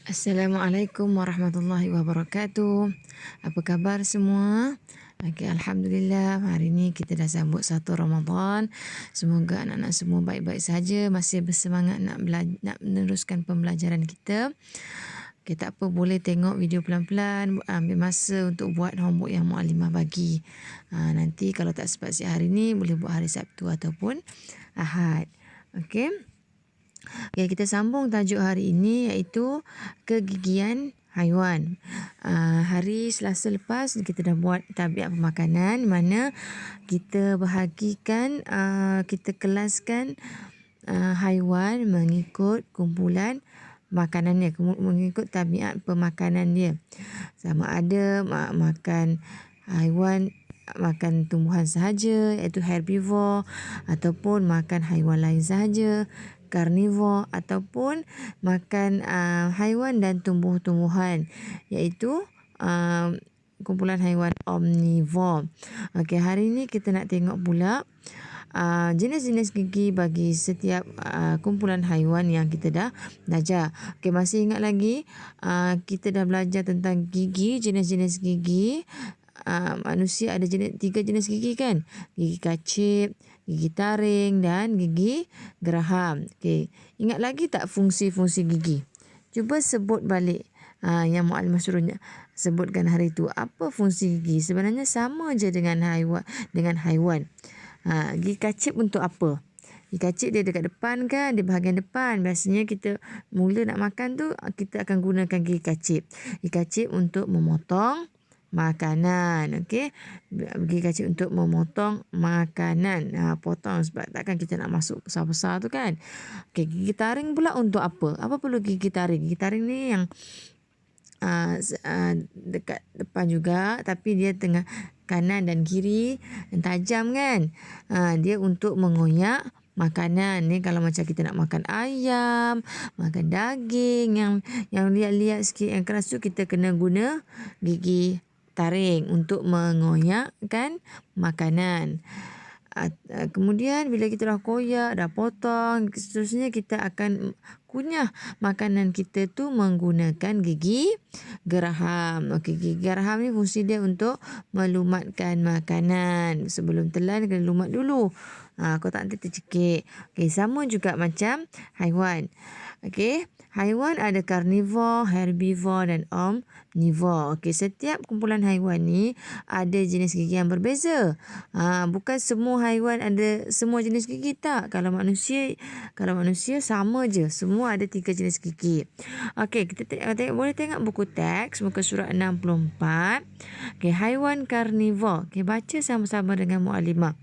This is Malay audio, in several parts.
Assalamualaikum warahmatullahi wabarakatuh. Apa khabar semua? Okay, Alhamdulillah, hari ini kita dah sambut 1 Ramadan. Semoga anak-anak semua baik-baik saja, masih bersemangat nak meneruskan pembelajaran kita. Okay, tak apa, boleh tengok video pelan-pelan, ambil masa untuk buat homework yang Muallimah bagi. Nanti kalau tak sempat siap hari ini, boleh buat hari Sabtu ataupun Ahad. Okay. Okay, kita sambung tajuk hari ini iaitu kegigian haiwan. Hari Selasa lepas kita dah buat tabiat pemakanan, mana kita bahagikan, kita kelaskan haiwan mengikut kumpulan makanannya, mengikut tabiat pemakanan dia. Sama ada makan haiwan, makan tumbuhan sahaja iaitu herbivore, ataupun makan haiwan lain sahaja karnivor, ataupun makan haiwan dan tumbuh-tumbuhan iaitu kumpulan haiwan omnivore. Okey, hari ini kita nak tengok pula jenis-jenis gigi bagi setiap kumpulan haiwan yang kita dah belajar. Okey, masih ingat lagi kita dah belajar tentang gigi, jenis-jenis gigi. Manusia ada 3 jenis gigi kan? Gigi kacip, gigi taring dan gigi geraham. Okey, ingat lagi tak fungsi-fungsi gigi? Cuba sebut balik yang Muallimah suruhnya sebutkan hari itu. Apa fungsi gigi? Sebenarnya sama je dengan haiwan. Gigi kacip untuk apa? Gigi kacip dia dekat depan kan, di bahagian depan. Biasanya kita mula nak makan tu, kita akan gunakan gigi kacip. Gigi kacip untuk memotong makanan. Okey, gigi kacip untuk memotong makanan. Potong sebab takkan kita nak masuk besar-besar tu kan. Okey, gigi taring pula untuk apa? Apa perlu gigi taring? Gigi taring ni yang dekat depan juga, tapi dia tengah kanan dan kiri dan tajam kan. Dia untuk mengoyak makanan ni. Kalau macam kita nak makan ayam, makan daging yang liat-liat sikit, yang keras tu, kita kena guna gigi taring untuk mengoyakkan makanan. Kemudian bila kita dah koyak, dah potong, seterusnya kita akan kunyah makanan kita tu menggunakan gigi geraham. Okey, gigi geraham ni fungsi dia untuk melumatkan makanan. Sebelum telan kena lumat dulu. Kalau tak nanti tercekik. Okey, sama juga macam haiwan. Okey, haiwan ada karnivor, herbivor dan omnivor. Okey, setiap kumpulan haiwan ni ada jenis gigi yang berbeza. Bukan semua haiwan ada semua jenis gigi, tak. Kalau manusia sama je. Semua ada 3 jenis gigi. Okey, kita boleh tengok buku teks muka surat 64. Okey, haiwan karnivor. Okey, baca sama-sama dengan Muallimah.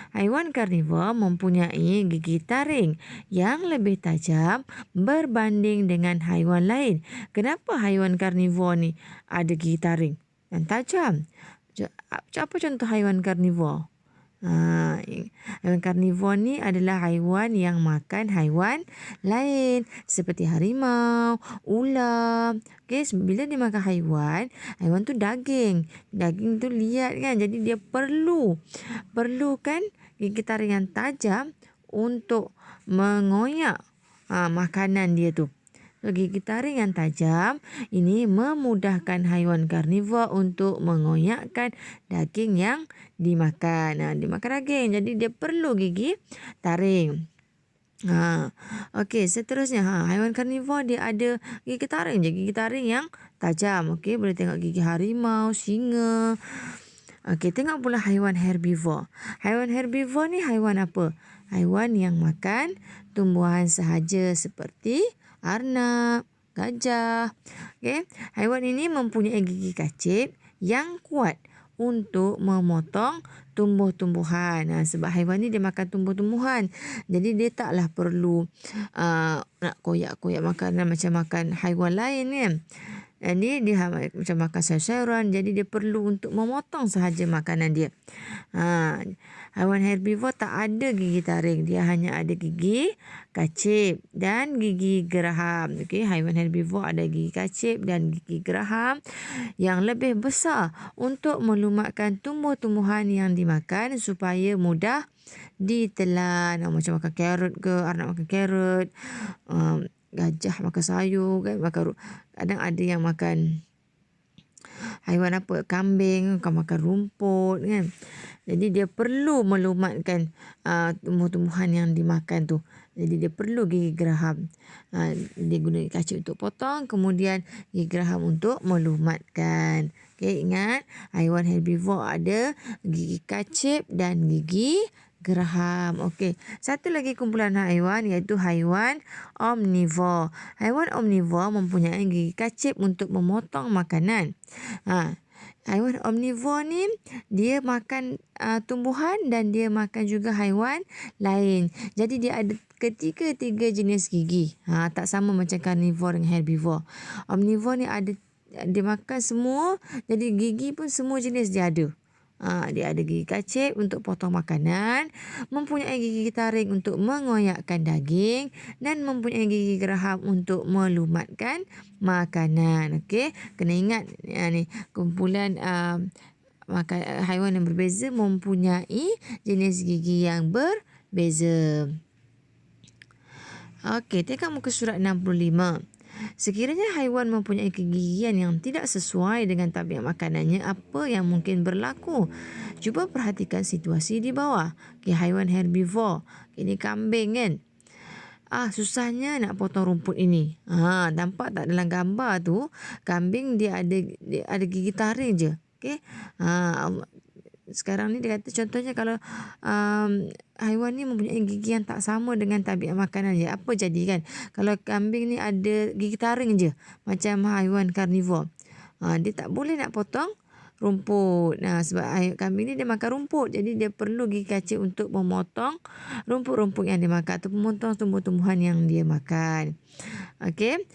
Haiwan karnivor mempunyai gigi taring yang lebih tajam berbanding dengan haiwan lain. Kenapa haiwan karnivor ni ada gigi taring yang tajam? Apa contoh haiwan karnivor? Haiwan karnivor ni adalah haiwan yang makan haiwan lain seperti harimau, ular. Okey, bila dia makan haiwan tu daging. Daging tu liat kan, jadi dia perlukan gigi taring yang tajam untuk mengoyak makanan dia tu. So, gigi taring yang tajam ini memudahkan haiwan karnivor untuk mengoyakkan daging yang dimakan. Dia makan daging, jadi dia perlu gigi taring. Okey, seterusnya haiwan karnivor dia ada gigi taring je, gigi taring yang tajam. Okey, boleh tengok gigi harimau, singa. Okey, tengok pula haiwan herbivor. Haiwan herbivor ni haiwan apa? Haiwan yang makan tumbuhan sahaja seperti arnab, gajah. Okey, haiwan ini mempunyai gigi kacip yang kuat untuk memotong tumbuh-tumbuhan. Sebab haiwan ni dia makan tumbuh-tumbuhan. Jadi dia taklah perlu nak koyak-koyak makanan macam makan haiwan lain kan. Jadi dia macam makan sayur-sayuran, jadi dia perlu untuk memotong sahaja makanan dia. Haiwan herbivor tak ada gigi taring, dia hanya ada gigi kacip dan gigi geraham. Okey, haiwan herbivor ada gigi kacip dan gigi geraham yang lebih besar untuk melumatkan tumbuh-tumbuhan yang dimakan supaya mudah ditelan. Macam makan carrot ke, arnab makan carrot. gajah makan sayur kan, kadang ada yang makan haiwan apa, kambing kan makan rumput kan. Jadi dia perlu melumatkan tumbuh-tumbuhan yang dimakan tu. Jadi dia perlu gigi geraham. Dia guna gigi kacip untuk potong, kemudian gigi geraham untuk melumatkan. Okey, ingat haiwan herbivore ada gigi kacip dan gigi geraham. Okey, satu lagi kumpulan haiwan iaitu haiwan omnivore. Haiwan omnivore mempunyai gigi kacip untuk memotong makanan. Haiwan omnivore ni dia makan tumbuhan dan dia makan juga haiwan lain. Jadi dia ada ketiga jenis gigi. Tak sama macam carnivore dengan herbivore. Omnivore ni dia makan semua, jadi gigi pun semua jenis dia ada. Dia ada gigi kacip untuk potong makanan, mempunyai gigi taring untuk mengoyakkan daging dan mempunyai gigi geraham untuk melumatkan makanan. Okey, kena ingat ni kumpulan haiwan yang berbeza mempunyai jenis gigi yang berbeza. Okey, tengok muka surat 65. Sekiranya haiwan mempunyai kegigian yang tidak sesuai dengan tabiat makanannya, apa yang mungkin berlaku? Cuba perhatikan situasi di bawah. Okay, haiwan herbivore. Ini kambing kan? Susahnya nak potong rumput ini. Nampak tak dalam gambar tu, kambing dia ada gigi taring je. Okay? Sekarang ni dia kata contohnya kalau haiwan ni mempunyai gigi yang tak sama dengan tabiat makanan je. Apa jadi kan? Kalau kambing ni ada gigi taring je macam haiwan karnivor. Dia tak boleh nak potong rumput. Sebab kambing ni dia makan rumput. Jadi dia perlu gigi kacip untuk memotong rumput-rumput yang dia makan atau memotong tumbuh-tumbuhan yang dia makan. Okey.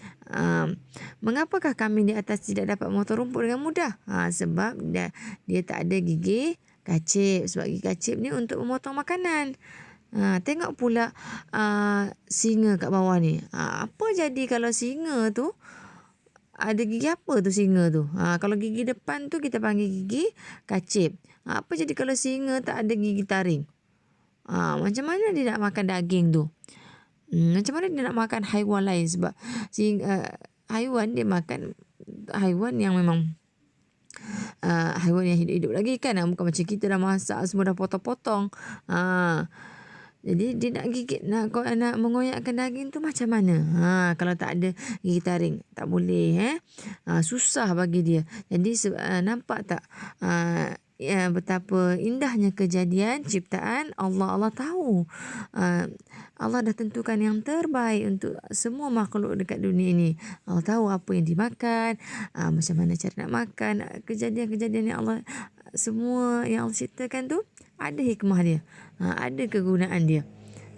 Mengapakah kambing di atas tidak dapat memotong rumput dengan mudah? Sebab dia tak ada gigi kacip. Sebab gigi kacip ni untuk memotong makanan. Tengok pula singa kat bawah ni. Apa jadi kalau singa tu ada gigi apa tu singa tu? Kalau gigi depan tu kita panggil gigi kacip. Apa jadi kalau singa tak ada gigi taring? Macam mana dia nak makan daging tu? Macam mana dia nak makan haiwan lain? Sebab haiwan dia makan haiwan yang memang haiwan yang hidup-hidup lagi kan. Bukan macam kita dah masak semua dah potong-potong. Jadi dia nak gigit, nak mengoyakkan daging tu macam mana? Kalau tak ada gigi taring, tak boleh. Susah bagi dia. Jadi nampak tak betapa indahnya kejadian ciptaan Allah. Allah tahu. Allah dah tentukan yang terbaik untuk semua makhluk dekat dunia ini. Allah tahu apa yang dimakan, macam mana cara nak makan. Kejadian-kejadian yang Allah, semua yang Allah ciptakan tu ada hikmah dia, ada kegunaan dia.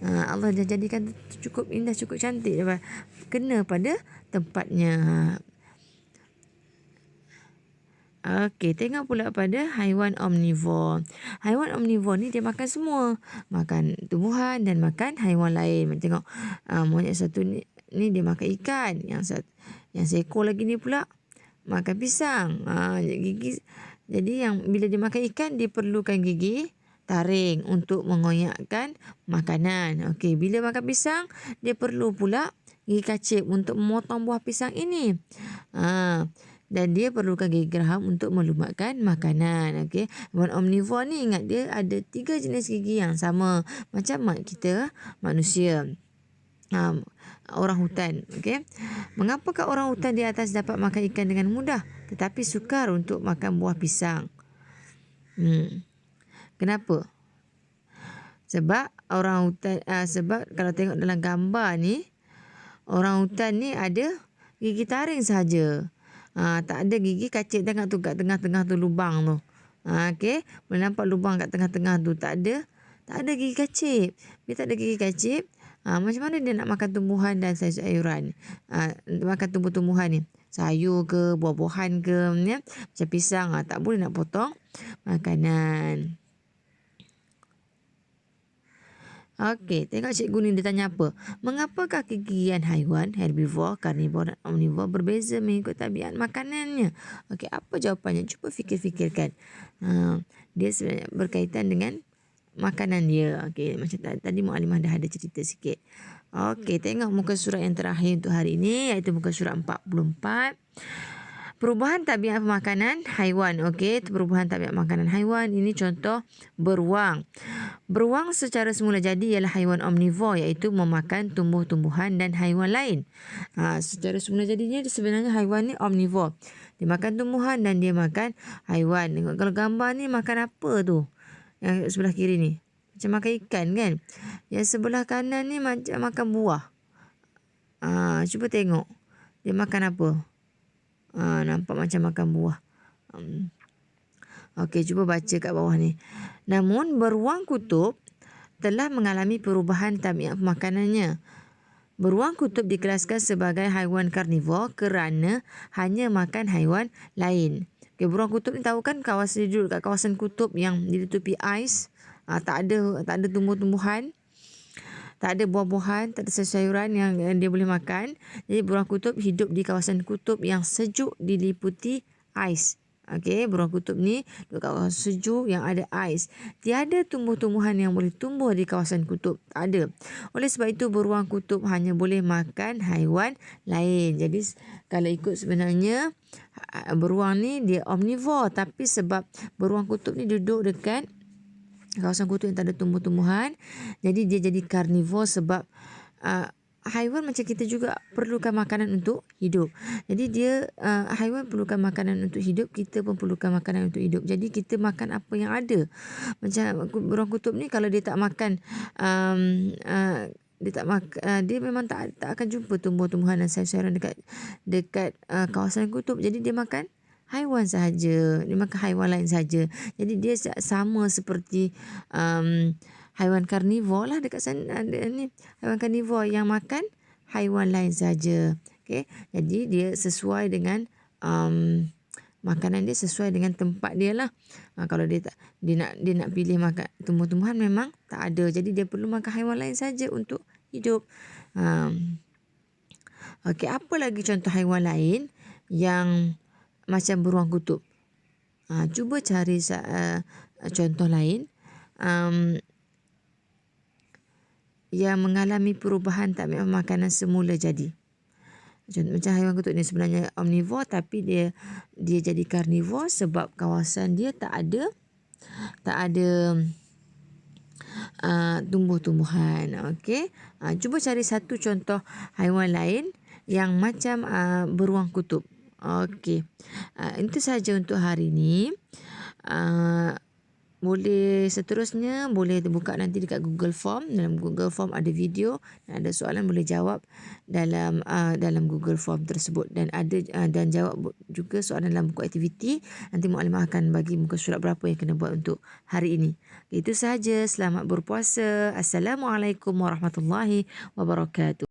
Allah dah jadikan cukup indah, cukup cantik, kena pada tempatnya. Okey, tengok pula pada haiwan omnivore. Haiwan omnivore ni dia makan semua. Makan tumbuhan dan makan haiwan lain. Tengok monyet satu ni dia makan ikan. Yang seekor lagi ni pula makan pisang. Jadi yang bila dia makan ikan, dia perlukan gigi taring untuk mengoyakkan makanan. Okey, bila makan pisang, dia perlu pula gigi kacip untuk memotong buah pisang ini. Dan dia perlukan gigi geraham untuk melumatkan makanan. Okey, haiwan omnivore ni ingat dia ada 3 jenis gigi yang sama macam kita manusia. Orang hutan. Okey, mengapakah orang hutan di atas dapat makan ikan dengan mudah tetapi sukar untuk makan buah pisang? Kenapa? Sebab orang hutan, sebab kalau tengok dalam gambar ni, orang hutan ni ada gigi taring sahaja. Tak ada gigi kacip. Tengok tu kat tengah-tengah tu lubang tu. Okey, boleh nampak lubang kat tengah-tengah tu, tak ada gigi kacip. Dia tak ada gigi kacip, macam mana dia nak makan tumbuhan dan sayur-sayuran? Makan tumbuh-tumbuhan ni, sayur ke, buah-buahan ke, ya? Macam pisang, tak boleh nak potong makanan. Okey, tengok cikgu ni dia tanya apa? Mengapakah kegigian haiwan herbivore, karnivor dan omnivore berbeza mengikut tabiat makanannya? Okey, apa jawapannya? Cuba fikir-fikirkan. Dia sebenarnya berkaitan dengan makanan dia. Okey, macam tadi Muallimah dah ada cerita sikit. Okey, tengok muka surat yang terakhir untuk hari ini, iaitu muka surat 44. Perubahan tabiat makanan haiwan. Okey, perubahan tabiat makanan haiwan. Ini contoh beruang. Beruang secara semula jadi ialah haiwan omnivor, iaitu memakan tumbuh-tumbuhan dan haiwan lain. Secara semula jadinya sebenarnya haiwan ni omnivor. Dia makan tumbuhan dan dia makan haiwan. Tengok kalau gambar ni makan apa tu? Yang sebelah kiri ni. Macam makan ikan kan? Yang sebelah kanan ni macam makan buah. Cuba tengok. Dia makan apa? Nampak macam makan buah. Okey, cuba baca kat bawah ni. Namun, beruang kutub telah mengalami perubahan tabiat makanannya. Beruang kutub dikelaskan sebagai haiwan karnivor kerana hanya makan haiwan lain. Okay, beruang kutub ni tahu kan kawasan dia duduk kat kawasan kutub yang ditutupi ais. Tak ada tumbuh-tumbuhan. Tak ada buah-buahan, tak ada sayuran yang dia boleh makan. Jadi beruang kutub hidup di kawasan kutub yang sejuk diliputi ais. Okey, beruang kutub ni duduk kat kawasan sejuk yang ada ais. Tiada tumbuh-tumbuhan yang boleh tumbuh di kawasan kutub. Tak ada. Oleh sebab itu beruang kutub hanya boleh makan haiwan lain. Jadi kalau ikut sebenarnya beruang ni dia omnivor, tapi sebab beruang kutub ni duduk dekat kawasan kutub yang tak ada tumbuh-tumbuhan, jadi dia jadi karnivor sebab haiwan macam kita juga perlukan makanan untuk hidup. Jadi dia haiwan perlukan makanan untuk hidup, kita pun perlukan makanan untuk hidup. Jadi kita makan apa yang ada. Macam beruang kutub ni kalau dia tak makan dia memang tak akan jumpa tumbuh-tumbuhan dan sayur-sayuran dekat kawasan kutub. Jadi dia makan haiwan sahaja. Dia makan haiwan lain sahaja. Jadi dia sama seperti haiwan karnivor lah dekat sana. Ni haiwan karnivor yang makan haiwan lain sahaja. Okay? Jadi dia sesuai dengan makanan dia sesuai dengan tempat dia lah. Kalau dia nak pilih makan tumbuh-tumbuhan memang tak ada. Jadi dia perlu makan haiwan lain saja untuk hidup. Okey, apa lagi contoh haiwan lain yang macam beruang kutub? Cuba cari contoh lain yang mengalami perubahan tabiat makanan semula jadi. Macam haiwan kutub ni sebenarnya omnivor, tapi dia jadi karnivor sebab kawasan dia tak ada tumbuh-tumbuhan. Okey. Cuba cari satu contoh haiwan lain yang macam beruang kutub. Okey. Itu sahaja untuk hari ini. Boleh seterusnya boleh buka nanti dekat Google Form. Dalam Google Form ada video, ada soalan boleh jawab dalam Google Form tersebut, dan jawab juga soalan dalam buku aktiviti. Nanti Mukadimah akan bagi muka surat berapa yang kena buat untuk hari ini. Itu sahaja. Selamat berpuasa. Assalamualaikum warahmatullahi wabarakatuh.